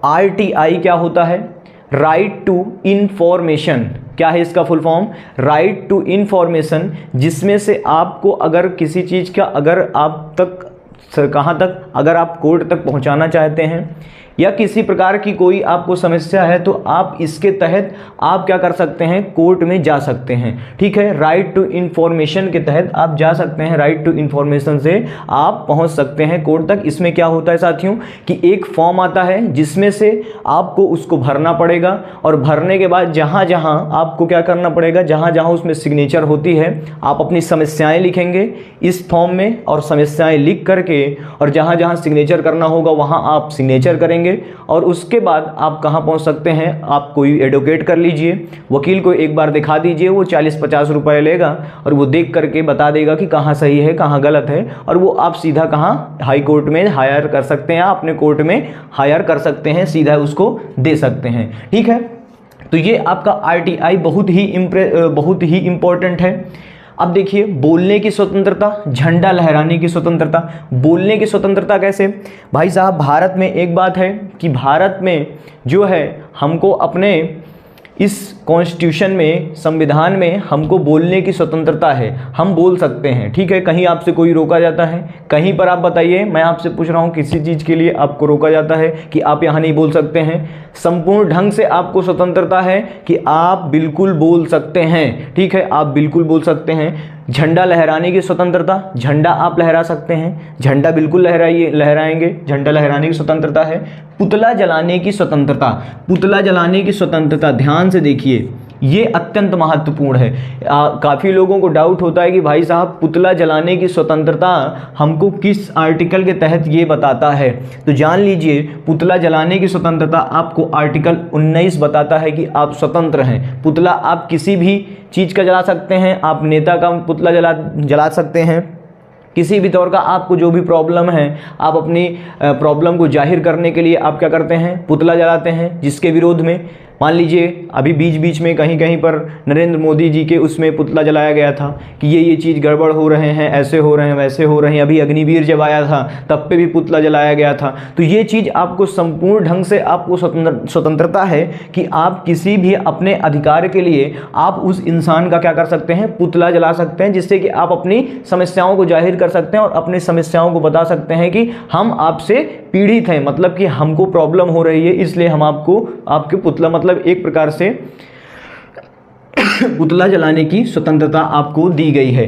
RTI क्या होता है? Right to information. क्या है इसका full form? Right to information, जिसमें से आपको अगर किसी चीज़ का अगर आप तक कहाँ तक अगर आप कोर्ट तक पहुँचाना चाहते हैं या किसी प्रकार की कोई आपको समस्या है तो आप इसके तहत आप क्या कर सकते हैं? कोर्ट में जा सकते हैं। ठीक है, राइट टू इंफॉर्मेशन के तहत आप जा सकते हैं, राइट टू इंफॉर्मेशन से आप पहुंच सकते हैं कोर्ट तक। इसमें क्या होता है साथियों कि एक फॉर्म आता है जिसमें से आपको उसको भरना पड़ेगा और भरने के बाद जहां जहां आपको क्या करना पड़ेगा, जहां जहां उसमें सिग्नेचर होती है आप अपनी समस्याएं लिखेंगे इस फॉर्म में और समस्याएं लिख करके और जहां जहां सिग्नेचर करना होगा वहां आप सिग्नेचर करेंगे और उसके बाद आप कहां पहुंच सकते हैं? आप कोई एडवोकेट कर लीजिए, वकील को एक बार दिखा दीजिए, वो 40-50 रुपए लेगा और वो देख करके बता देगा कि कहां सही है कहां गलत है और वो आप सीधा कहां? हाई कोर्ट में हायर कर सकते हैं, अपने कोर्ट में हायर कर सकते हैं, सीधा उसको दे सकते हैं। ठीक है, तो ये आपका RTI बहुत ही इंपॉर्टेंट है। अब देखिए, बोलने की स्वतंत्रता, झंडा लहराने की स्वतंत्रता। बोलने की स्वतंत्रता कैसे? भाई साहब, भारत में एक बात है कि भारत में जो है हमको अपने इस कॉन्स्टिट्यूशन में, संविधान में हमको बोलने की स्वतंत्रता है, हम बोल सकते हैं। ठीक है, कहीं आपसे कोई रोका जाता है, कहीं पर आप बताइए, मैं आपसे पूछ रहा हूँ किसी चीज़ के लिए आपको रोका जाता है कि आप यहाँ नहीं बोल सकते हैं? संपूर्ण ढंग से आपको स्वतंत्रता है कि आप बिल्कुल बोल सकते हैं। ठीक है, आप बिल्कुल बोल सकते हैं। झंडा लहराने की स्वतंत्रता, झंडा आप लहरा सकते हैं, झंडा बिल्कुल लहराएंगे, झंडा लहराने की स्वतंत्रता है। पुतला जलाने की स्वतंत्रता, पुतला जलाने की स्वतंत्रता, ध्यान से देखिए, ये अत्यंत महत्वपूर्ण है। काफ़ी लोगों को डाउट होता है कि भाई साहब पुतला जलाने की स्वतंत्रता हमको किस आर्टिकल के तहत ये बताता है? तो जान लीजिए, पुतला जलाने की स्वतंत्रता आपको आर्टिकल 19 बताता है कि आप स्वतंत्र हैं। पुतला आप किसी भी चीज़ का जला सकते हैं, आप नेता का पुतला जला सकते हैं, किसी भी तौर का आपको जो भी प्रॉब्लम है आप अपनी प्रॉब्लम को जाहिर करने के लिए आप क्या करते हैं? पुतला जलाते हैं। जिसके विरोध में मान लीजिए अभी बीच में कहीं कहीं पर नरेंद्र मोदी जी के उसमें पुतला जलाया गया था कि ये चीज़ गड़बड़ हो रहे हैं, ऐसे हो रहे हैं, वैसे हो रहे हैं। अभी अग्निवीर जब आया था तब पे भी पुतला जलाया गया था। तो ये चीज़ आपको संपूर्ण ढंग से आपको स्वतंत्रता है कि आप किसी भी अपने अधिकार के लिए आप उस इंसान का क्या कर सकते हैं? पुतला जला सकते हैं, जिससे कि आप अपनी समस्याओं को जाहिर कर सकते हैं और अपनी समस्याओं को बता सकते हैं कि हम आपसे पीड़ित हैं, मतलब कि हमको प्रॉब्लम हो रही है, इसलिए हम आपके पुतला, मतलब एक प्रकार से पुतला जलाने की स्वतंत्रता आपको दी गई है।